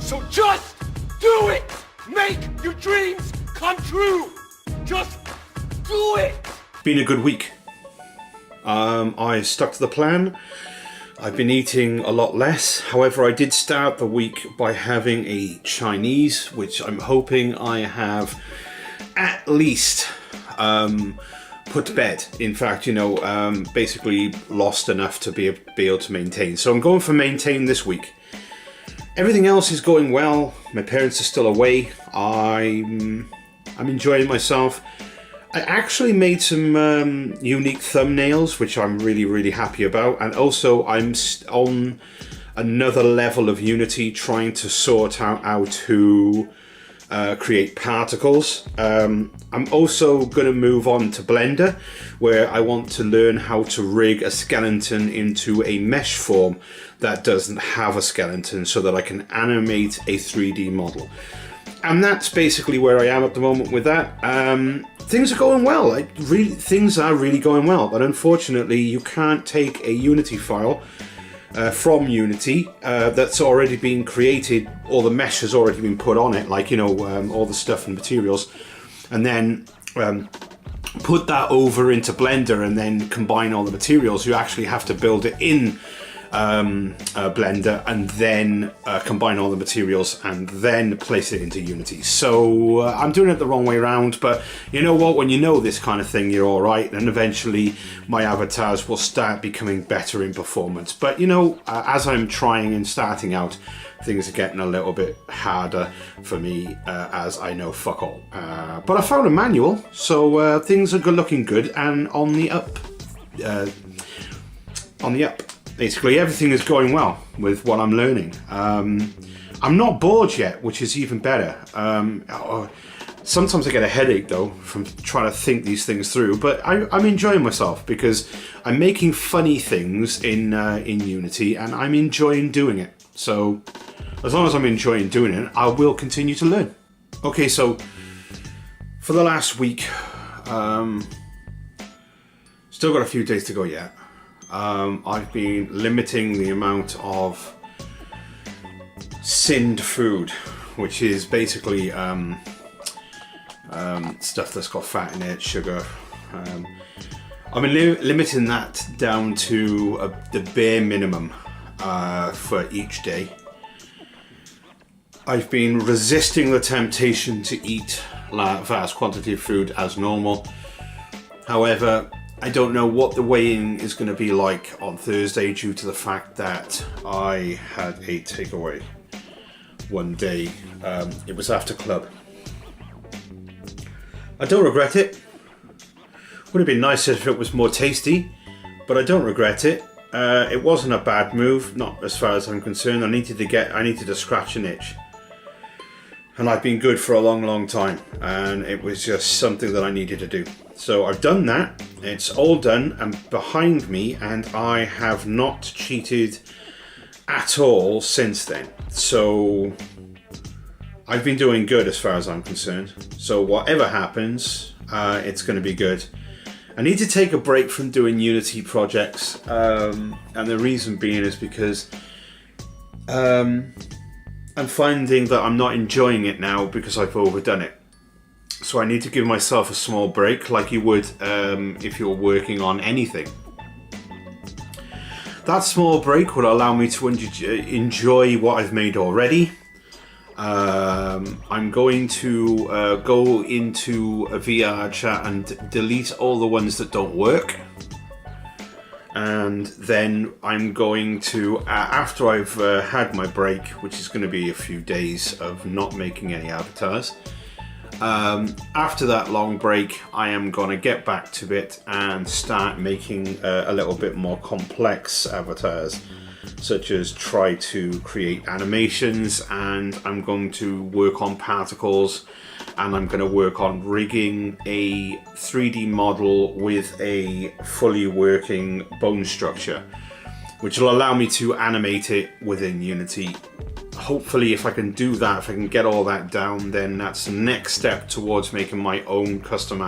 So just do it! Make your dreams come true! Just do it! Been a good week. I stuck to the plan. I've been eating a lot less. However, I did start the week by having a Chinese, which I'm hoping I have at least put to bed. In fact, basically lost enough to be able to maintain. So I'm going for maintain this week. Everything else is going well. My parents are still away. I'm enjoying myself. I actually made some unique thumbnails, which I'm really, really happy about. And also, I'm on another level of Unity, trying to sort out how to create particles. I'm also going to move on to Blender, where I want to learn how to rig a skeleton into a mesh form that doesn't have a skeleton, so that I can animate a 3D model. And that's basically where I am at the moment with that. Things are going well. Things are really going well, but unfortunately you can't take a Unity file from Unity that's already been created, or the mesh has already been put on it, like all the stuff and materials, and then put that over into Blender and then combine all the materials. You actually have to build it in Blender and then combine all the materials and then place it into Unity. So I'm doing it the wrong way around, but you know what, when you know this kind of thing, you're alright, and eventually my avatars will start becoming better in performance. But as I'm trying and starting out, things are getting a little bit harder for me, as I know fuck all. But I found a manual, so things are looking good and on the up. Basically, everything is going well with what I'm learning. I'm not bored yet, which is even better. Sometimes I get a headache, though, from trying to think these things through, but I'm enjoying myself because I'm making funny things in Unity, and I'm enjoying doing it. So, as long as I'm enjoying doing it, I will continue to learn. Okay, so, for the last week, still got a few days to go yet. I've been limiting the amount of synned food, which is basically stuff that's got fat in it, sugar. I've been limiting that down to the bare minimum for each day. I've been resisting the temptation to eat vast quantity of food as normal. However, I don't know what the weighing is going to be like on Thursday, due to the fact that I had a takeaway one day. It was after club. I don't regret it. Would have been nicer if it was more tasty, but I don't regret it. It wasn't a bad move, not as far as I'm concerned. I needed to scratch an itch. And I've been good for a long, long time, and it was just something that I needed to do. So I've done that, it's all done and behind me, and I have not cheated at all since then. So I've been doing good as far as I'm concerned. So whatever happens, it's going to be good. I need to take a break from doing Unity projects, and the reason being is because I'm finding that I'm not enjoying it now because I've overdone it. So I need to give myself a small break, like you would if you're working on anything. That small break will allow me to enjoy what I've made already. I'm going to go into a VR chat and delete all the ones that don't work. And then I'm going to, after I've had my break, which is going to be a few days of not making any avatars, after that long break, I am going to get back to it and start making a little bit more complex avatars, such as try to create animations, and I'm going to work on particles, and I'm going to work on rigging a 3D model with a fully working bone structure, which will allow me to animate it within Unity. Hopefully, if I can do that, if I can get all that down, then that's the next step towards making my own custom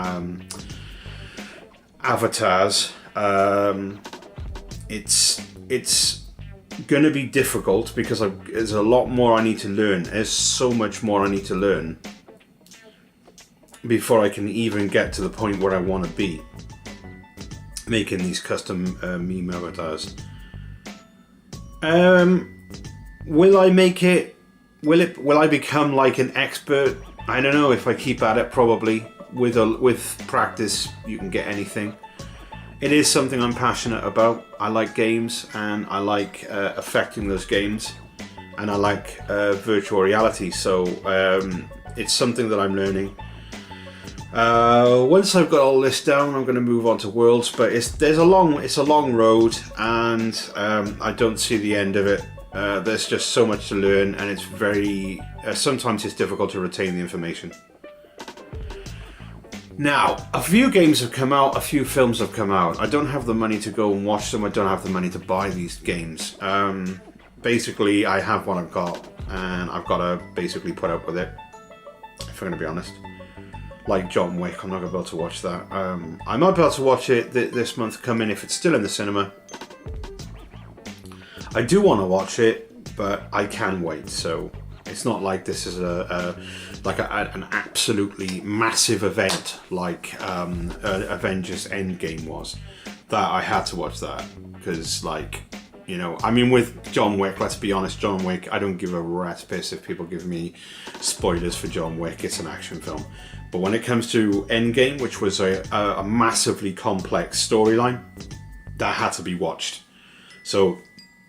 avatars. It's going to be difficult because there's a lot more I need to learn. There's so much more I need to learn before I can even get to the point where I want to be making these custom meme avatars. Will I make it? Will I become like an expert? I don't know. If I keep at it, probably. With practice, you can get anything. It is something I'm passionate about. I like games, and I like affecting those games, and I like virtual reality. So it's something that I'm learning. Once I've got all this down, I'm going to move on to Worlds. But it's a long road, and I don't see the end of it. There's just so much to learn, and it's very sometimes it's difficult to retain the information. Now, a few games have come out, a few films have come out. I don't have the money to go and watch them. I don't have the money to buy these games. Basically, I have what I've got, and I've got to basically put up with it, if I'm going to be honest. Like John Wick, I'm not going to be able to watch that. I might be able to watch it this month coming if it's still in the cinema. I do want to watch it, but I can wait, so it's not like this is an absolutely massive event like Avengers Endgame was, that I had to watch that, because I mean, with John Wick, let's be honest, John Wick, I don't give a rat's piss if people give me spoilers for John Wick. It's an action film. But when it comes to Endgame, which was a massively complex storyline, that had to be watched. So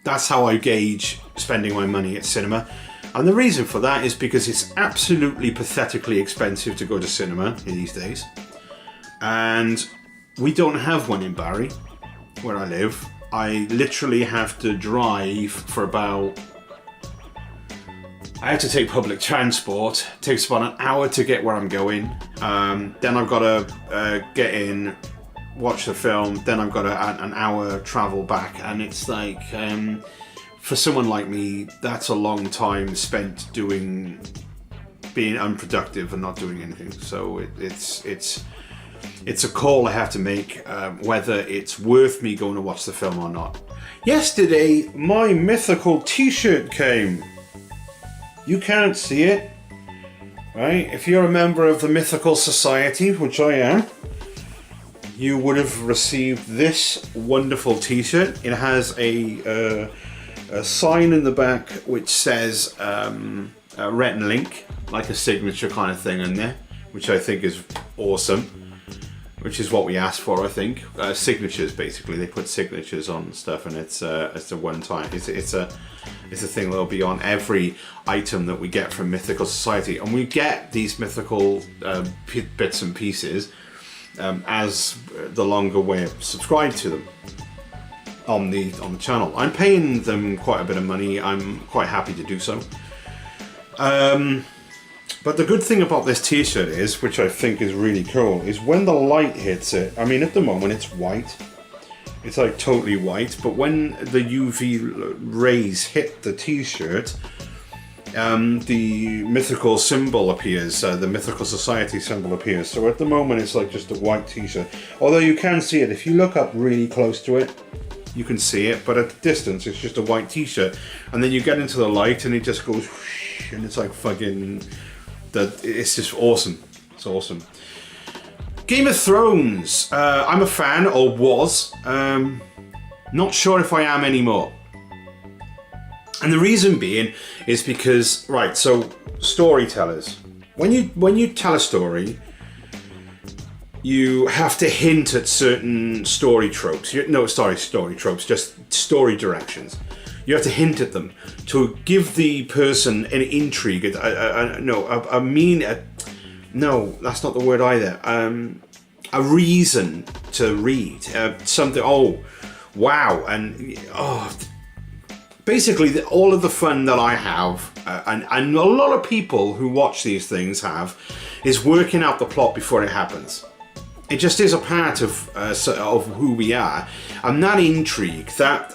that's how I gauge spending my money at cinema. And the reason for that is because it's absolutely pathetically expensive to go to cinema these days. And we don't have one in Barry, where I live. I literally have to drive for about... I have to take public transport. It takes about an hour to get where I'm going. Then I've got to get in, watch the film. Then I've got an hour travel back. And it's like... for someone like me, that's a long time spent being unproductive and not doing anything. So it's a call I have to make, whether it's worth me going to watch the film or not. Yesterday, my mythical t-shirt came. You can't see it, right? If you're a member of the Mythical Society, which I am, you would have received this wonderful t-shirt. It has a sign in the back which says Rhett and Link, like a signature kind of thing in there, which I think is awesome, which is what we asked for, I think. Signatures, basically. They put signatures on stuff, and it's a one time. It's a thing that'll be on every item that we get from Mythical Society, and we get these mythical bits and pieces as the longer we're subscribed to them on the channel. I'm paying them quite a bit of money. I'm quite happy to do so. But the good thing about this t-shirt is, which I think is really cool, is when the light hits it, I mean, at the moment it's white. It's like totally white, but when the UV rays hit the t-shirt, the mythical symbol appears, the Mythical Society symbol appears. So at the moment it's like just a white t-shirt. Although you can see it, if you look up really close to it, you can see it, but at the distance it's just a white t-shirt. And then you get into the light and it just goes whoosh, and it's like fucking... it's just awesome. It's awesome. Game of Thrones. I'm a fan, or was. Not sure if I am anymore. And the reason being is because, right, so storytellers. When you tell a story, you have to hint at certain story tropes. Story tropes, just story directions. You have to hint at them to give the person an intrigue. No, that's not the word either. A reason to read something. Oh, wow! And basically, all of the fun that I have, and a lot of people who watch these things have, is working out the plot before it happens. It just is a part of who we are, and that intrigue, that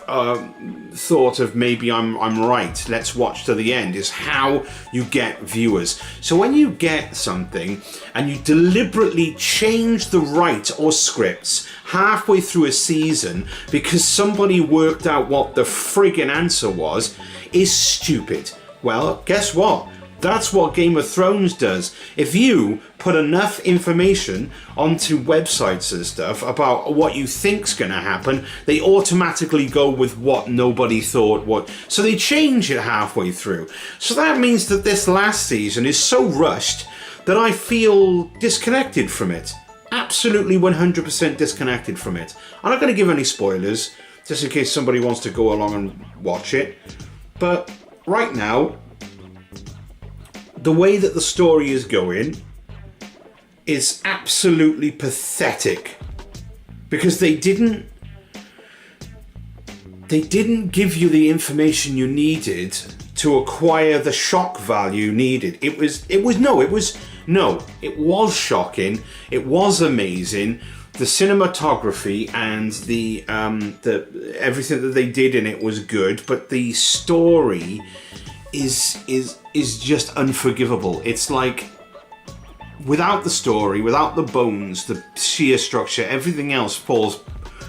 thought of maybe I'm right, let's watch to the end, is how you get viewers. So when you get something and you deliberately change the write or scripts halfway through a season because somebody worked out what the friggin' answer was, is stupid. Well, guess what? That's what Game of Thrones does. If you put enough information onto websites and stuff about what you think's going to happen, they automatically go with what nobody thought would. So they change it halfway through. So that means that this last season is so rushed that I feel disconnected from it. Absolutely 100% disconnected from it. I'm not going to give any spoilers, just in case somebody wants to go along and watch it. But right now, the way that the story is going is absolutely pathetic, because they didn't give you the information you needed to acquire the shock value needed. It was shocking. It was amazing. The cinematography and the everything that they did in it was good, but the story is just unforgivable. It's like, without the story, without the bones, the sheer structure, everything else falls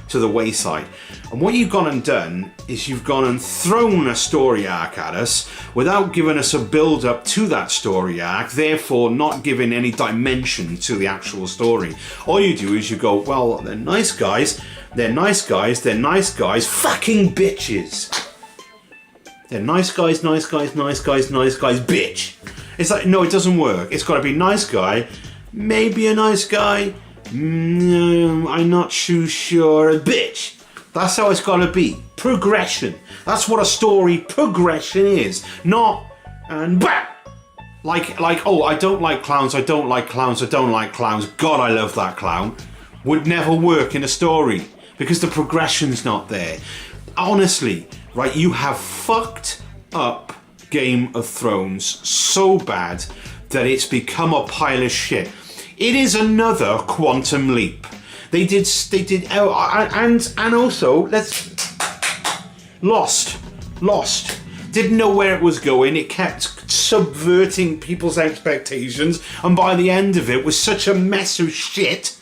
to the wayside. And what you've gone and done is you've gone and thrown a story arc at us without giving us a build up to that story arc, therefore not giving any dimension to the actual story. All you do is you go, well, they're nice guys, they're nice guys, they're nice guys, fucking bitches. They're nice guys, nice guys, nice guys, nice guys, bitch. It's like, no, it doesn't work. It's got to be nice guy, maybe a nice guy, no, I'm not too sure, a bitch. That's how it's got to be. Progression. That's what a story progression is. Not, and bam! Like, oh, I don't like clowns, I don't like clowns, I don't like clowns. God, I love that clown. Would never work in a story because the progression's not there. Honestly, right, you have fucked up Game of Thrones so bad that it's become a pile of shit. It is another Quantum Leap. They did, and also, Lost. Didn't know where it was going. It kept subverting people's expectations, and by the end of it was such a mess of shit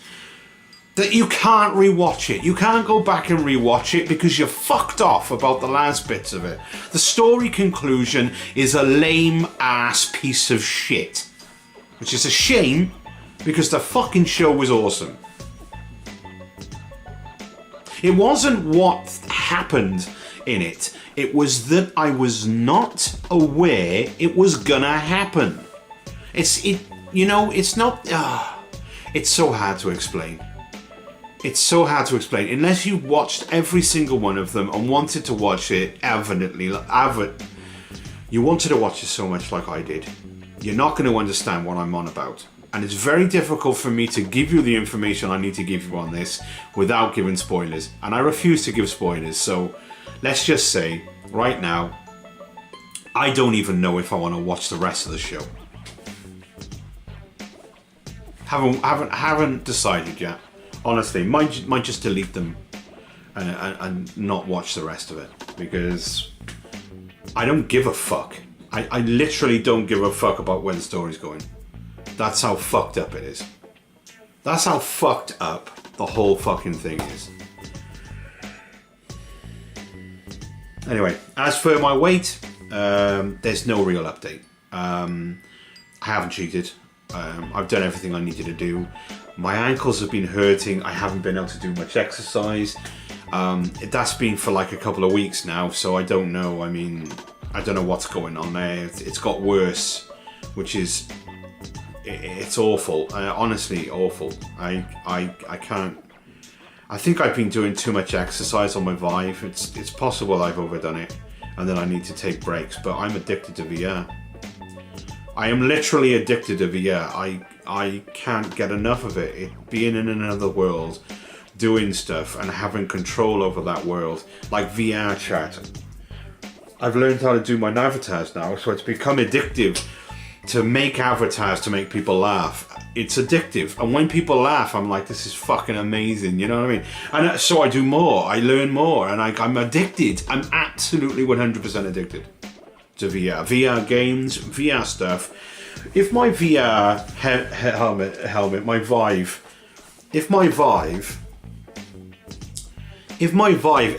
that you can't rewatch it. You can't go back and rewatch it because you're fucked off about the last bits of it. The story conclusion is a lame ass piece of shit, which is a shame because the fucking show was awesome. It wasn't what happened in it. It was that I was not aware it was gonna happen. It's not. It's so hard to explain. It's so hard to explain. Unless you watched every single one of them and wanted to watch it you wanted to watch it so much like I did, you're not going to understand what I'm on about. And it's very difficult for me to give you the information I need to give you on this without giving spoilers. And I refuse to give spoilers. So let's just say, right now, I don't even know if I want to watch the rest of the show. Haven't decided yet. Honestly, might just delete them and not watch the rest of it because I don't give a fuck. I literally don't give a fuck about where the story's going. That's how fucked up it is. That's how fucked up the whole fucking thing is. Anyway, as for my weight, there's no real update. I haven't cheated. I've done everything I needed to do. My ankles have been hurting. I haven't been able to do much exercise. That's been for like a couple of weeks now, so I don't know. I mean, I don't know what's going on there. It's got worse, which is, it's awful. Honestly, awful. I can't. I think I've been doing too much exercise on my Vive. It's possible I've overdone it, and then I need to take breaks. But I'm addicted to VR. I am literally addicted to VR. I can't get enough of it. Being in another world, doing stuff and having control over that world, like VR chat. I've learned how to do my avatars now, so it's become addictive to make avatars to make people laugh. it's addictive. And when people laugh, I'm like, this is fucking amazing. You know what I mean? And so I do more. I learn more, and I'm addicted. I'm absolutely 100% addicted to VR. VR games, VR stuff. If my VR helmet, my Vive, if my Vive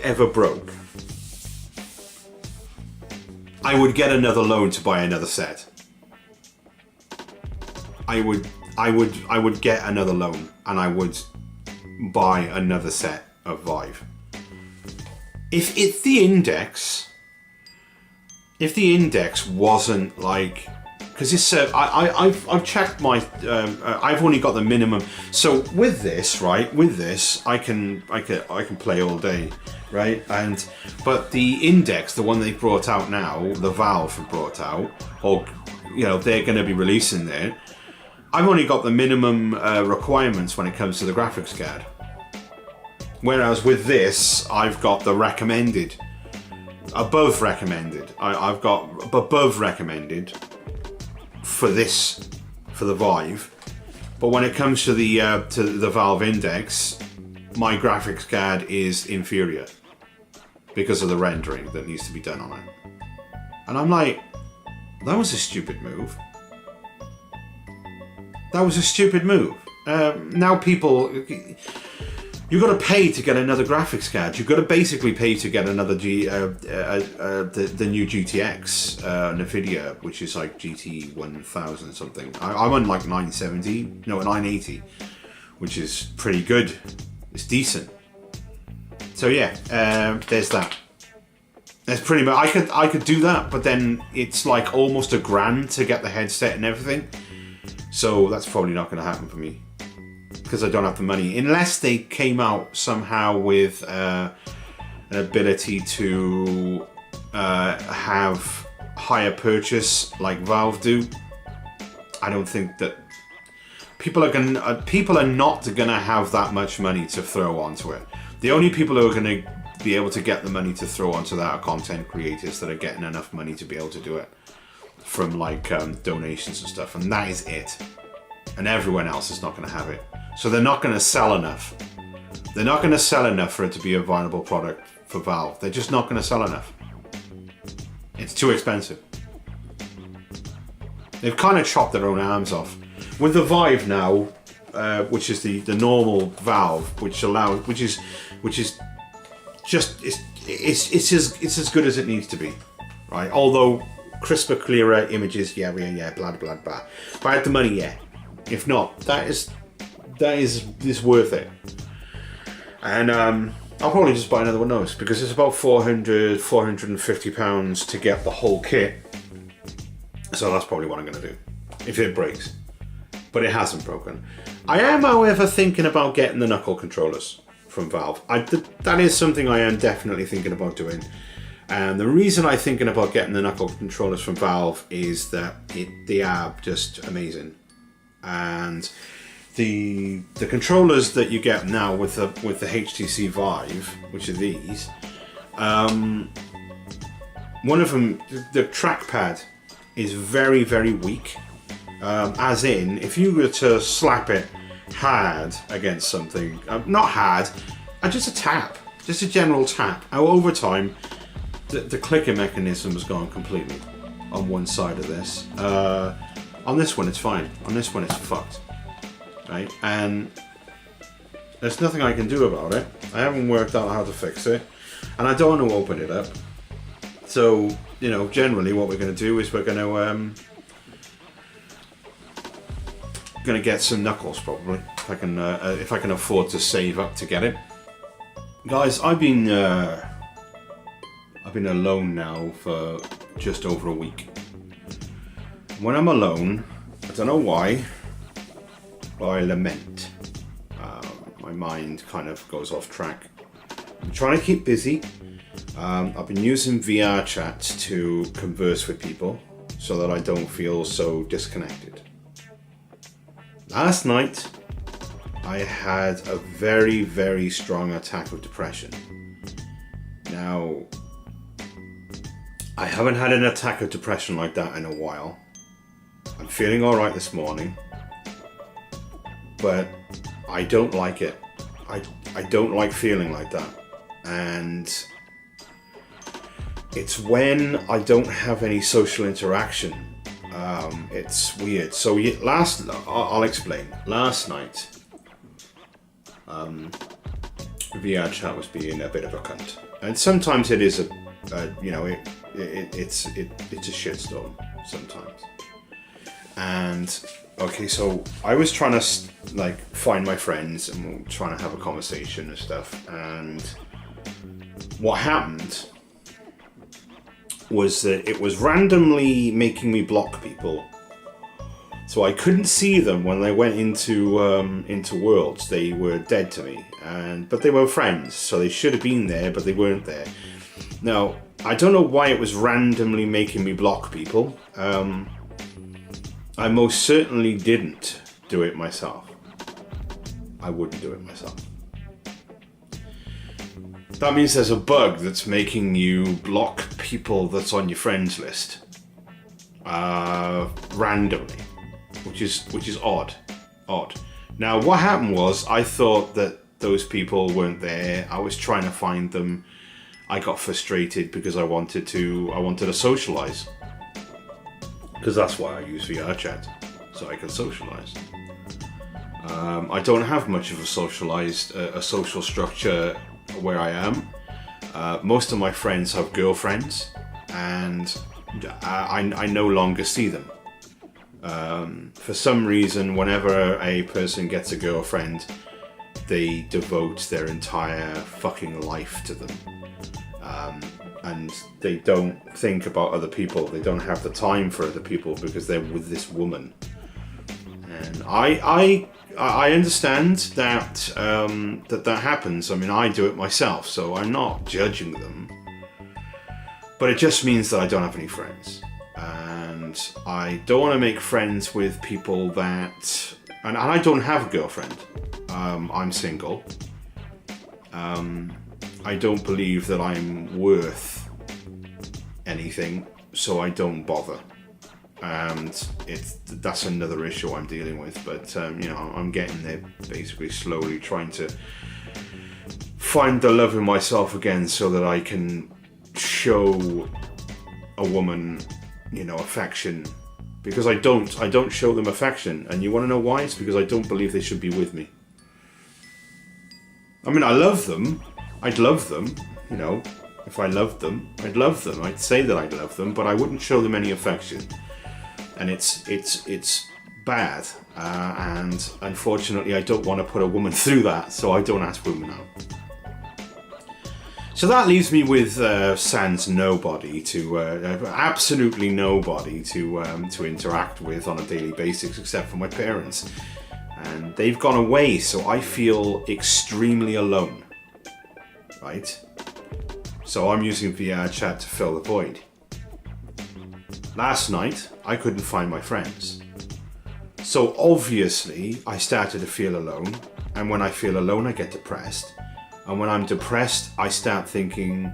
ever broke, I would get another loan to buy another set. I would get another loan, and I would buy another set of Vive. If the index wasn't like, because it's I've checked my I've only got the minimum. So with this, right? With this, I can play all day, right? But the index, the one they brought out now, the Valve have brought out, or they're going to be releasing it. I've only got the minimum requirements when it comes to the graphics card. Whereas with this, I've got the recommended, above recommended. I've got above recommended for this, for the Vive. But when it comes to the Valve Index, my graphics card is inferior because of the rendering that needs to be done on it. And I'm like, that was a stupid move. That was a stupid move. Now people, you've got to pay to get another graphics card. You've got to basically pay to get another the new GTX Nvidia, which is like GT 1000 something. I'm on like 980, which is pretty good. It's decent. So yeah, there's that. That's pretty much. I could do that, but then it's like almost $1,000 to get the headset and everything. So that's probably not going to happen for me, because I don't have the money, unless they came out somehow with an ability to have higher purchase like Valve do. I don't think that people are not going to have that much money to throw onto it. The only people who are going to be able to get the money to throw onto that are content creators that are getting enough money to be able to do it from like donations and stuff, and that is it. And everyone else is not going to have it. So they're not going to sell enough. They're not going to sell enough for it to be a viable product for Valve. They're just not going to sell enough. It's too expensive. They've kind of chopped their own arms off. With the Vive now, which is the normal Valve, which is just it's as good as it needs to be, right? Although crisper, clearer images, yeah, blah blah blah. If I had the money, yeah. If not, that is worth it. And I'll probably just buy another one of those, because it's about £450 to get the whole kit. So that's probably what I'm going to do if it breaks. But it hasn't broken. I am, however, thinking about getting the knuckle controllers from Valve. That is something I am definitely thinking about doing. And the reason I'm thinking about getting the knuckle controllers from Valve is that they are just amazing. And the controllers that you get now with the HTC Vive, which are these, one of them, the trackpad is very, very weak. As in, if you were to slap it hard against something, not hard, just a tap, just a general tap, over time, the clicking mechanism has gone completely on one side of this. On this one, it's fine. On this one, it's fucked. Right? And there's nothing I can do about it. I haven't worked out how to fix it. And I don't want to open it up. So, generally what we're going to do is we're going to get some knuckles, probably, if I can afford to save up to get it. Guys, I've been alone now for just over a week. When I'm alone, I don't know why, but I lament. My mind kind of goes off track. I'm trying to keep busy. I've been using VR chat to converse with people so that I don't feel so disconnected. Last night, I had a very, very strong attack of depression. Now, I haven't had an attack of depression like that in a while. I'm feeling alright this morning. but I don't like it. I don't like feeling like that. And it's when I don't have any social interaction. It's weird. So I'll explain. Last night, VR chat was being a bit of a cunt, and sometimes it is it's a shitstorm sometimes. And okay, so I was trying to like find my friends and we were trying to have a conversation and stuff, and what happened was that it was randomly making me block people, so I couldn't see them when they went into Worlds. They were dead to me, but they were friends, so they should have been there, but they weren't there. Now I don't know why it was randomly making me block people. I most certainly didn't do it myself. I wouldn't do it myself. That means there's a bug that's making you block people that's on your friends list randomly, which is odd. Now what happened was I thought that those people weren't there. I was trying to find them. I got frustrated because I wanted to socialize. Because that's why I use VR chat, so I can socialize. I don't have much of a social structure where I am. Most of my friends have girlfriends, and I no longer see them. For some reason, whenever a person gets a girlfriend, they devote their entire fucking life to them. And they don't think about other people. They don't have the time for other people because they're with this woman. And I understand that that happens. I mean, I do it myself, so I'm not judging them. But it just means that I don't have any friends, and I don't want to make friends with people that. And I don't have a girlfriend. I'm single. I don't believe that I'm worth anything, so I don't bother. And that's another issue I'm dealing with. But I'm getting there, basically slowly trying to find the love in myself again, so that I can show a woman, affection. Because I don't show them affection, and you want to know why? It's because I don't believe they should be with me. I mean, I love them. I'd love them, if I loved them, I'd love them. I'd say that I'd love them, but I wouldn't show them any affection. And it's bad. And unfortunately, I don't want to put a woman through that, so I don't ask women out. So that leaves me with sans nobody absolutely nobody to interact with on a daily basis, except for my parents. And they've gone away, so I feel extremely alone. Right? So I'm using VR chat to fill the void. Last night, I couldn't find my friends. So obviously, I started to feel alone. And when I feel alone, I get depressed. And when I'm depressed, I start thinking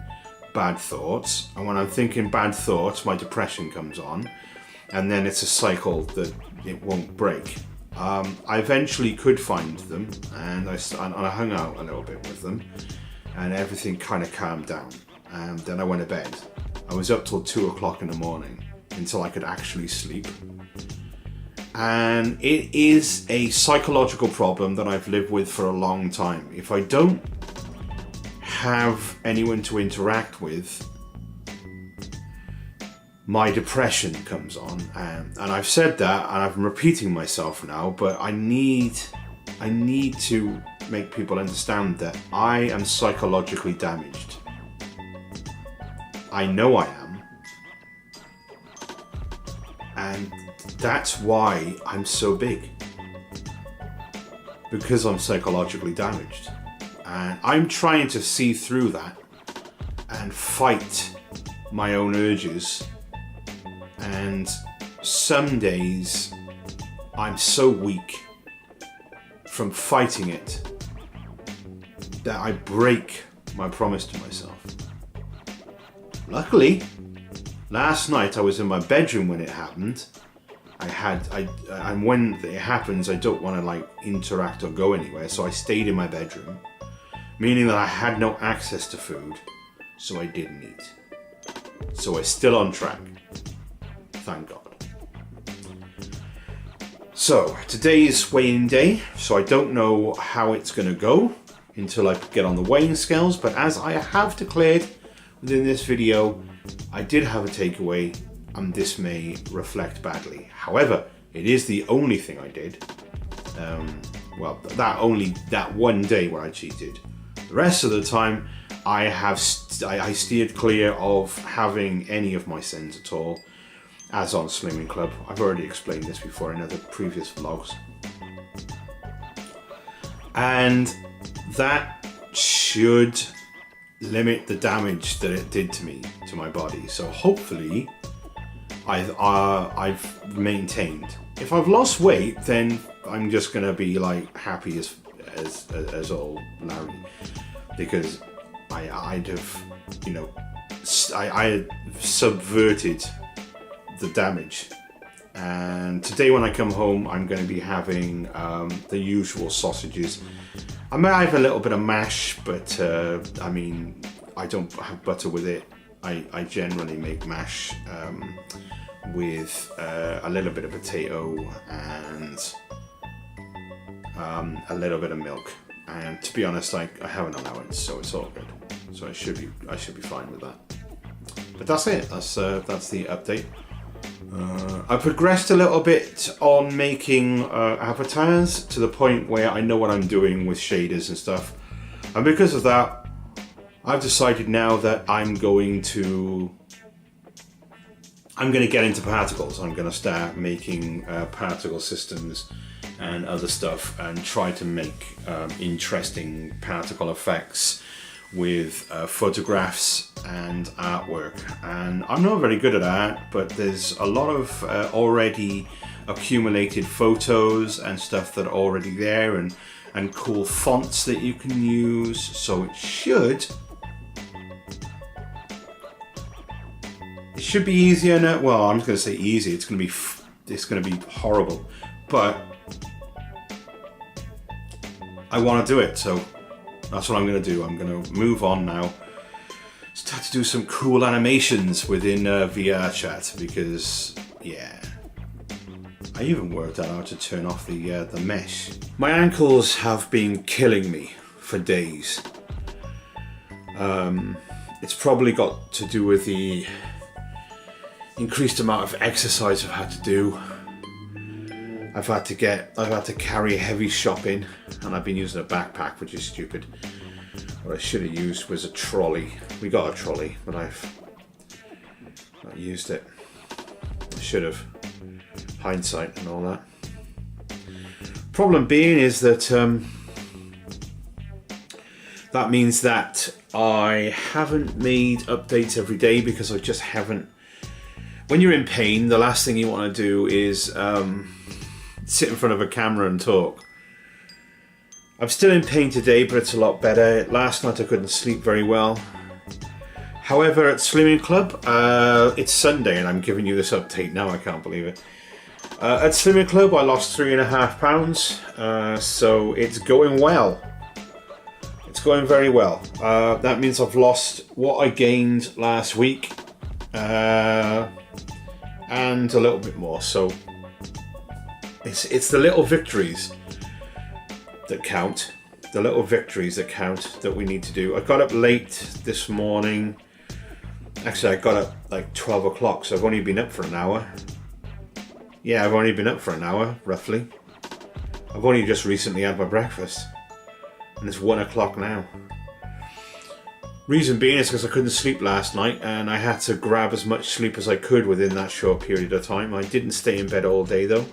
bad thoughts. And when I'm thinking bad thoughts, my depression comes on. And then it's a cycle that it won't break. I eventually could find them, and I hung out a little bit with them. And everything kind of calmed down. And then I went to bed. I was up till 2 o'clock in the morning until I could actually sleep. And it is a psychological problem that I've lived with for a long time. If I don't have anyone to interact with, my depression comes on. And I've said that, and I'm repeating myself now, but I need to make people understand that I am psychologically damaged. I know I am. And that's why I'm so big. Because I'm psychologically damaged. And I'm trying to see through that and fight my own urges. And some days I'm so weak from fighting it that I break my promise to myself. Luckily, last night I was in my bedroom when it happened, and when it happens, I don't want to like interact or go anywhere, so I stayed in my bedroom, meaning that I had no access to food, so I didn't eat. So we're still on track, thank God. So today is weighing day, so I don't know how it's going to go until I get on the weighing scales, but as I have declared within this video, I did have a takeaway, and this may reflect badly. However, it is the only thing I did. Well, that one day where I cheated. The rest of the time, I steered clear of having any of my sins at all, as on Slimming Club. I've already explained this before in other previous vlogs. And that should limit the damage that it did to me, to my body. So hopefully I've maintained. If I've lost weight, then I'm just gonna be like happy as old Larry, because I'd have, you know, I subverted the damage. And today when I come home, I'm going to be having the usual sausages. I might have a little bit of mash, but I mean, I don't have butter with it. I generally make mash with a little bit of potato and a little bit of milk. And to be honest, I have an allowance, so it's all good. So I should be fine with that. But that's it. That's the update. I progressed a little bit on making avatars to the point where I know what I'm doing with shaders and stuff, and because of that, I've decided now that I'm going to get into particles. I'm going to start making particle systems and other stuff, and try to make interesting particle effects with photographs and artwork. And I'm not very good at art, but there's a lot of already accumulated photos and stuff that are already there, and cool fonts that you can use. So it should be easier now. Well, I'm just going to say easy. It's going to be horrible, but I want to do it, so that's what I'm going to do. I'm going to move on now, start to do some cool animations within VRChat, because yeah, I even worked out how to turn off the mesh. My ankles have been killing me for days. It's probably got to do with the increased amount of exercise I've had to do. I've had to carry heavy shopping, and I've been using a backpack, which is stupid. What I should have used was a trolley. We got a trolley, but I've not used it. I should have. Hindsight and all that. Problem being is that that means that I haven't made updates every day, because I just haven't. When you're in pain, the last thing you want to do is sit in front of a camera and talk. I'm still in pain today, but it's a lot better. Last night I couldn't sleep very well. However, at Slimming Club, it's Sunday and I'm giving you this update now, I can't believe it. At Slimming Club I lost 3.5 pounds, so it's going well. It's going very well. That means I've lost what I gained last week, and a little bit more, so it's the little victories that count. The little victories that count, that we need to do. I got up late this morning. Actually, I got up like 12 o'clock, so I've only been up for an hour. Yeah, I've only been up for an hour, roughly. I've only just recently had my breakfast, and it's 1 o'clock now. Reason being is because I couldn't sleep last night, and I had to grab as much sleep as I could within that short period of time. I didn't stay in bed all day though,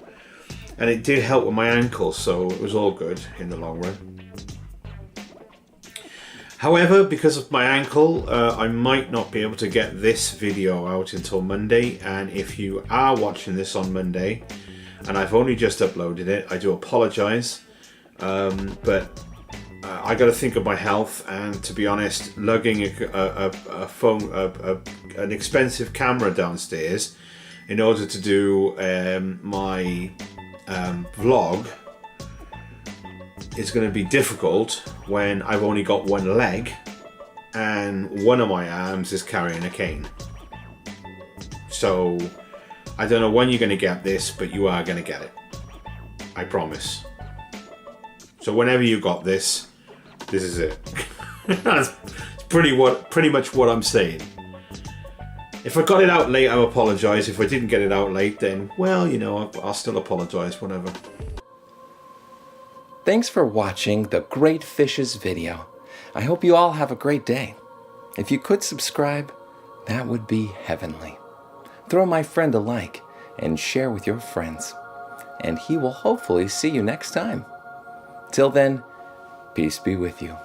and it did help with my ankle, so it was all good in the long run. However, because of my ankle, I might not be able to get this video out until Monday, and if you are watching this on Monday, and I've only just uploaded it, I do apologise, but I got to think of my health, and to be honest, lugging an expensive camera downstairs in order to do my vlog, it's going to be difficult when I've only got one leg and one of my arms is carrying a cane. So I don't know when you're going to get this, but you are going to get it. I promise. So whenever you got this, this is it. That's pretty much what I'm saying. If I got it out late, I apologise. If I didn't get it out late, then, well, you know, I'll still apologise, whatever. Thanks for watching the Great Fishes video. I hope you all have a great day. If you could subscribe, that would be heavenly. Throw my friend a like and share with your friends. And he will hopefully see you next time. Till then, peace be with you.